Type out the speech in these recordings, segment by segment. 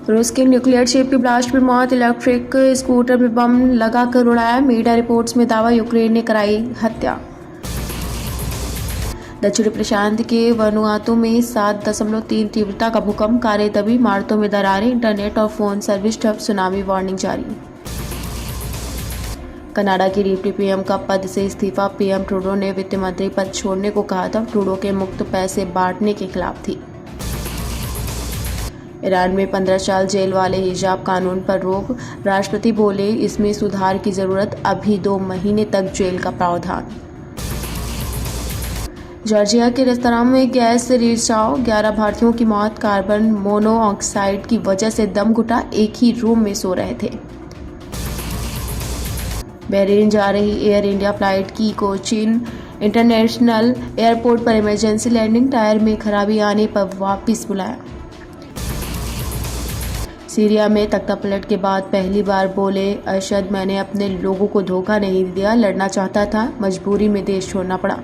रूस के nuclear ship की ब्लास्ट में मौत, इलेक्ट्रिक स्कूटर में बम लगाकर उड़ाया, मीडिया रिपोर्ट्स में दावा यूक्रेन ने कराई हत्या। दक्षिणी प्रशांत के वनुआतु में 7.3 तीव्रता का भूकंप, कारें दबी, इमारतों में दरारें, इंटरनेट और फोन सर्विस ठप, सुनामी वार्निंग जारी। कनाडा की डिप्टी पीएम का पद से इस्तीफा, पीएम ट्रूडो ने वित्त मंत्री पद छोड़ने को कहा था। ट्रूडो के मुक्त पैसे बांटने के खिलाफ थी। ईरान में 15 साल जेल वाले हिजाब कानून पर रोक, राष्ट्रपति बोले इसमें सुधार की जरूरत, अभी 2 महीने तक जेल का प्रावधान। जॉर्जिया के रेस्तरां में गैस रिसाव, 11 भारतीयों की मौत, कार्बन मोनोऑक्साइड की वजह से दम घुटा, एक ही रूम में सो रहे थे। बहरीन जा रही एयर इंडिया फ्लाइट की कोचीन इंटरनेशनल एयरपोर्ट पर इमरजेंसी लैंडिंग, टायर में खराबी आने पर वापस बुलाया। सीरिया में तख्तापलट के बाद पहली बार बोले अरशद, मैंने अपने लोगों को धोखा नहीं दिया, लड़ना चाहता था, मजबूरी में देश छोड़ना पड़ा।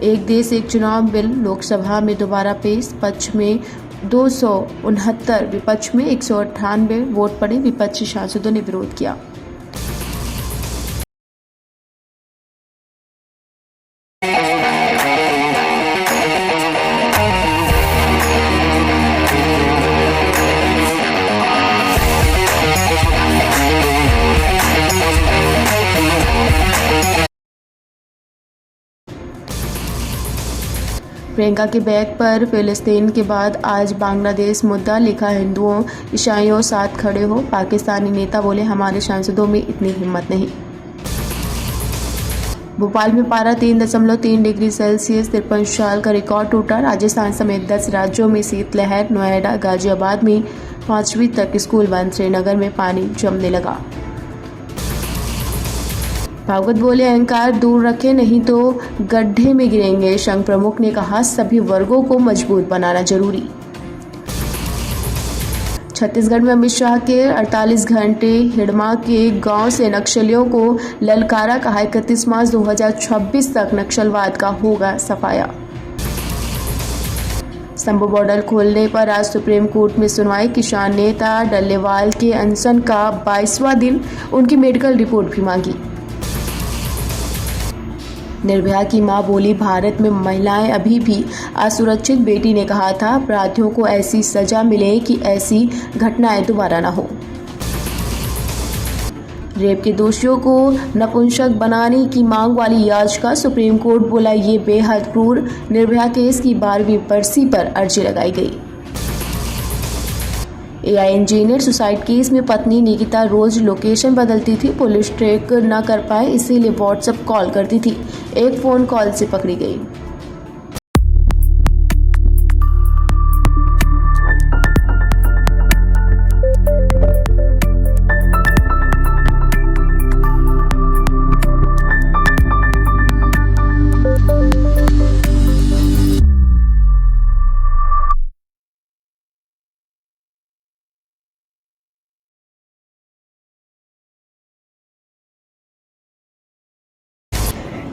एक देश एक चुनाव बिल लोकसभा में दोबारा पेश, पक्ष में 269, विपक्ष में 198 वोट पड़े, विपक्षी सांसदों ने विरोध किया। प्रियंका के बैग पर फिलिस्तीन के बाद आज बांग्लादेश मुद्दा लिखा, हिंदुओं ईसाइयों साथ खड़े हो, पाकिस्तानी नेता बोले हमारे सांसदों में इतनी हिम्मत नहीं। भोपाल में पारा 3.3 डिग्री सेल्सियस 53 साल का रिकॉर्ड टूटा, राजस्थान समेत 10 राज्यों में शीतलहर, नोएडा गाजियाबाद में 5वीं तक स्कूल बंद, श्रीनगर में पानी जमने लगा। भागवत बोले अहंकार दूर रखें नहीं तो गड्ढे में गिरेंगे, संघ प्रमुख ने कहा सभी वर्गों को मजबूत बनाना जरूरी। छत्तीसगढ़ में अमित शाह के 48 घंटे, हिडमा के गांव से नक्सलियों को ललकारा, कहा 31 मार्च 2026 तक नक्सलवाद का होगा सफाया। शंभू बॉर्डर खोलने पर आज सुप्रीम कोर्ट में सुनवाई, किसान नेता डल्लेवाल के अनशन का 22वां दिन, उनकी मेडिकल रिपोर्ट भी मांगी। निर्भया की मां बोली भारत में महिलाएं अभी भी असुरक्षित, बेटी ने कहा था अपराधियों को ऐसी सजा मिले कि ऐसी घटनाएं दोबारा न हो। रेप के दोषियों को नपुंसक बनाने की मांग वाली याचिका, सुप्रीम कोर्ट बोला ये बेहद क्रूर, निर्भया केस की 12वीं बरसी पर अर्जी लगाई गई। एआई इंजीनियर सुसाइड केस में पत्नी निकिता रोज लोकेशन बदलती थी, पुलिस ट्रैक न कर पाए इसीलिए व्हाट्सएप कॉल करती थी, एक फोन कॉल से पकड़ी गई।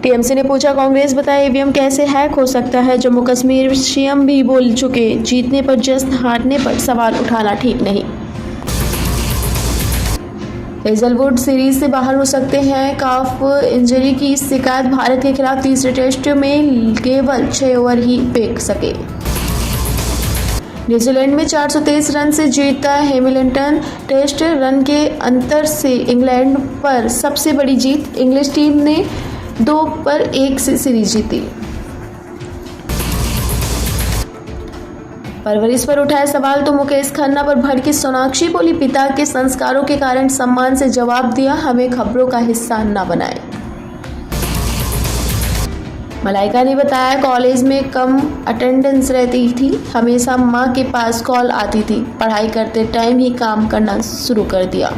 टीएमसी ने पूछा कांग्रेस बताए ईवीएम कैसे हैक हो सकता है, जम्मू कश्मीर सीएम भी बोल चुके जीतने पर जश्न, हारने पर सवाल उठाना ठीक नहीं। हेजलवुड सीरीज से बाहर हो सकते हैं, काफ इंजरी की शिकायत, भारत के खिलाफ तीसरे टेस्ट में केवल 6 ओवर ही फेंक सके। न्यूजीलैंड में 423 रन से जीता हैमिल्टन, टेस्ट रन के अंतर से इंग्लैंड पर सबसे बड़ी जीत, इंग्लिश टीम ने 2-1 से सीरीज जीती। परवरिश पर उठाए सवाल तो मुकेश खन्ना पर भड़की सोनाक्षी, बोली पिता के संस्कारों के कारण सम्मान से जवाब दिया, हमें खबरों का हिस्सा न बनाए। मलाइका ने बताया कॉलेज में कम अटेंडेंस रहती थी, हमेशा मां के पास कॉल आती थी, पढ़ाई करते टाइम ही काम करना शुरू कर दिया।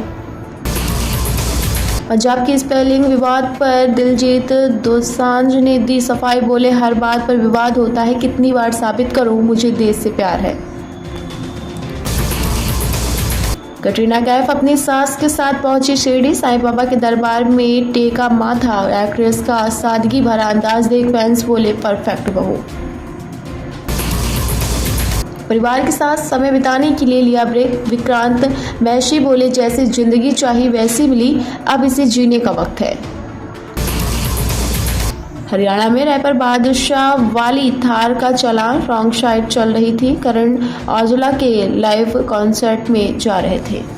पंजाब की स्पेलिंग विवाद पर दिलजीत दोसांझ ने दी सफाई, बोले हर बात पर विवाद होता है, कितनी बार साबित करूं मुझे देश से प्यार है। कटरीना कैफ अपनी सास के साथ पहुंची शिरडी, साईं बाबा के दरबार में टेका माथा, एक्ट्रेस का सादगी भरा अंदाज देख फैंस बोले परफेक्ट बहू। परिवार के साथ समय बिताने के लिए लिया ब्रेक। विक्रांत मैशी बोले, जैसी जिंदगी चाहिए वैसी मिली, अब इसे जीने का वक्त है। हरियाणा में रैपर बादशाह वाली थार का चालान रॉन्ग साइड चल रही थी। करण औजला के लाइव कॉन्सर्ट में जा रहे थे।